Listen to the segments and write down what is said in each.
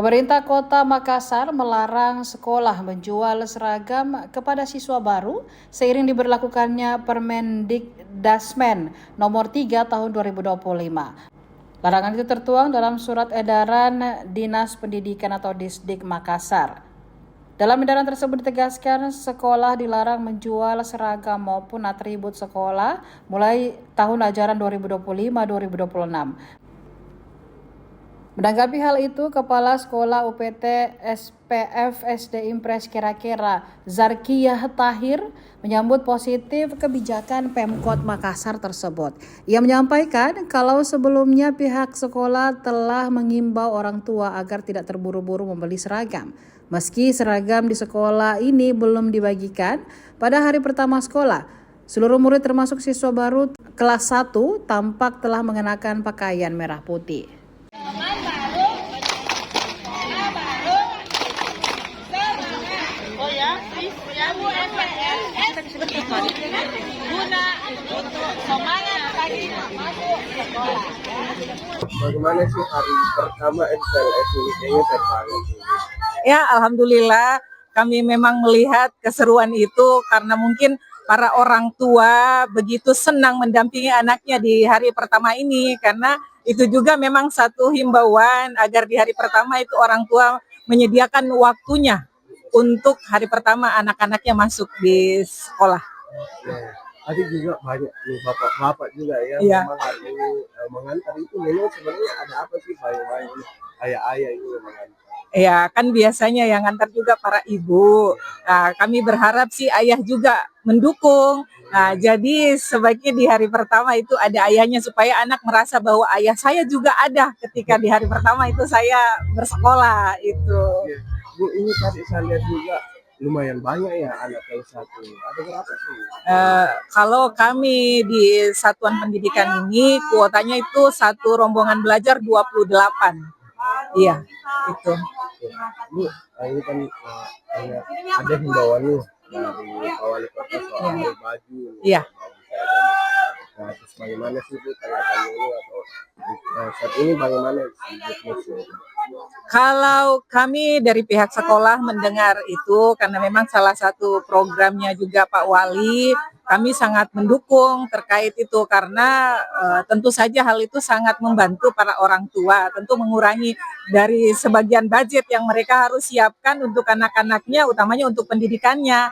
Pemerintah Kota Makassar melarang sekolah menjual seragam kepada siswa baru seiring diberlakukannya Permendikdasmen nomor 3 tahun 2025. Larangan itu tertuang dalam surat edaran Dinas Pendidikan atau Disdik Makassar. Dalam edaran tersebut ditegaskan sekolah dilarang menjual seragam maupun atribut sekolah mulai tahun ajaran 2025-2026. Menanggapi hal itu, Kepala Sekolah UPT SPF SD Impres Kira-Kira Zarkiyah Tahir menyambut positif kebijakan Pemkot Makassar tersebut. Ia menyampaikan kalau sebelumnya pihak sekolah telah mengimbau orang tua agar tidak terburu-buru membeli seragam. Meski seragam di sekolah ini belum dibagikan, pada hari pertama sekolah, seluruh murid termasuk siswa baru kelas 1 tampak telah mengenakan pakaian merah putih. Bagaimana sih hari pertama MPLS ini? Kayaknya terbangun. Ya, alhamdulillah kami memang melihat keseruan itu karena mungkin para orang tua begitu senang mendampingi anaknya di hari pertama ini, karena itu juga memang satu himbauan agar di hari pertama itu orang tua menyediakan waktunya untuk hari pertama anak-anaknya masuk di sekolah. Tadi juga banyak nih bapak-bapak juga yang memang hari ini mengantar itu. Memang sebenarnya ada apa sih bayi-bayi ayah-ayah ini mengantar? Ya, kan biasanya yang ngantar juga para ibu. Nah, kami berharap sih ayah juga mendukung. Nah, jadi sebaiknya di hari pertama itu ada ayahnya supaya anak merasa bahwa ayah saya juga ada ketika di hari pertama itu saya bersekolah itu. Bu, ini tadi saya lihat juga lumayan banyak ya anak yang satu. Ada berapa sih? Kalau kami di Satuan Pendidikan ini kuotanya itu satu rombongan belajar 28. Iya, itu. Bu, ini kan ada himbauan nih dari wali kota soal baju. Iya. Nah, terus bagaimana sih Bu tanggapannya ini atau saat ini bagaimana sih? Kalau kami dari pihak sekolah mendengar itu, karena memang salah satu programnya juga Pak Wali, kami sangat mendukung terkait itu karena tentu saja hal itu sangat membantu para orang tua, tentu mengurangi dari sebagian budget yang mereka harus siapkan untuk anak-anaknya, utamanya untuk pendidikannya.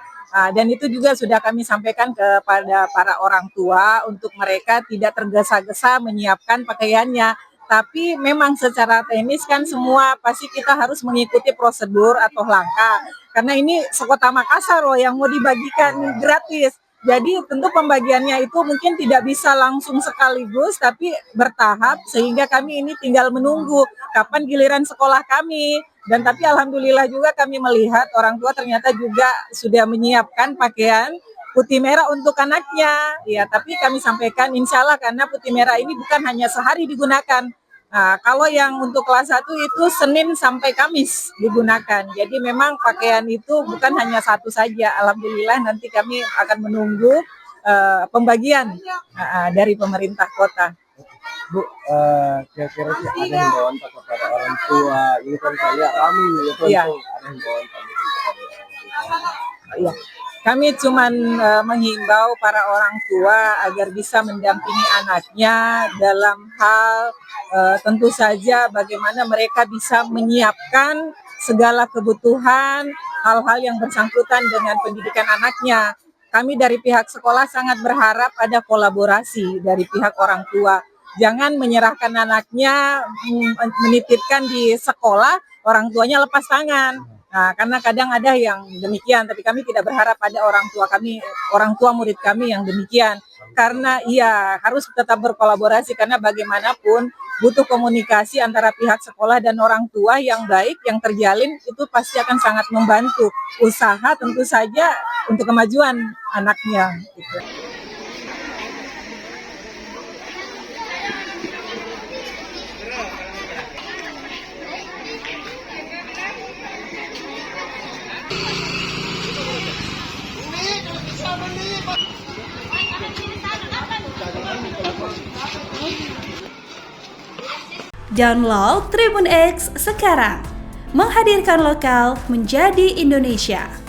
Dan itu juga sudah kami sampaikan kepada para orang tua untuk mereka tidak tergesa-gesa menyiapkan pakaiannya. Tapi memang secara teknis kan semua pasti kita harus mengikuti prosedur atau langkah. Karena ini sekota Makassar loh yang mau dibagikan gratis. Jadi tentu pembagiannya itu mungkin tidak bisa langsung sekaligus tapi bertahap sehingga kami ini tinggal menunggu kapan giliran sekolah kami. Dan tapi alhamdulillah juga kami melihat orang tua ternyata juga sudah menyiapkan pakaian putih merah untuk anaknya. Ya, tapi kami sampaikan insya Allah karena putih merah ini bukan hanya sehari digunakan. Nah, kalau yang untuk kelas 1 itu Senin sampai Kamis digunakan. Jadi memang pakaian itu bukan hanya satu saja. Alhamdulillah nanti kami akan menunggu pembagian dari pemerintah kota. Bu, kira-kira sih ada himbauan kepada orang tua. Ini kan saya kami itu ada himbauan Iya. Kami cuman menghimbau para orang tua agar bisa mendampingi anaknya dalam hal tentu saja bagaimana mereka bisa menyiapkan segala kebutuhan hal-hal yang bersangkutan dengan pendidikan anaknya. Kami dari pihak sekolah sangat berharap ada kolaborasi dari pihak orang tua. Jangan menyerahkan anaknya, menitipkan di sekolah, orang tuanya lepas tangan. Nah, karena kadang ada yang demikian, tapi kami tidak berharap ada orang tua murid kami yang demikian. Karena harus tetap berkolaborasi karena bagaimanapun butuh komunikasi antara pihak sekolah dan orang tua yang baik, yang terjalin itu pasti akan sangat membantu usaha tentu saja untuk kemajuan anaknya. Gitu. Download Tribun X sekarang, menghadirkan lokal menjadi Indonesia.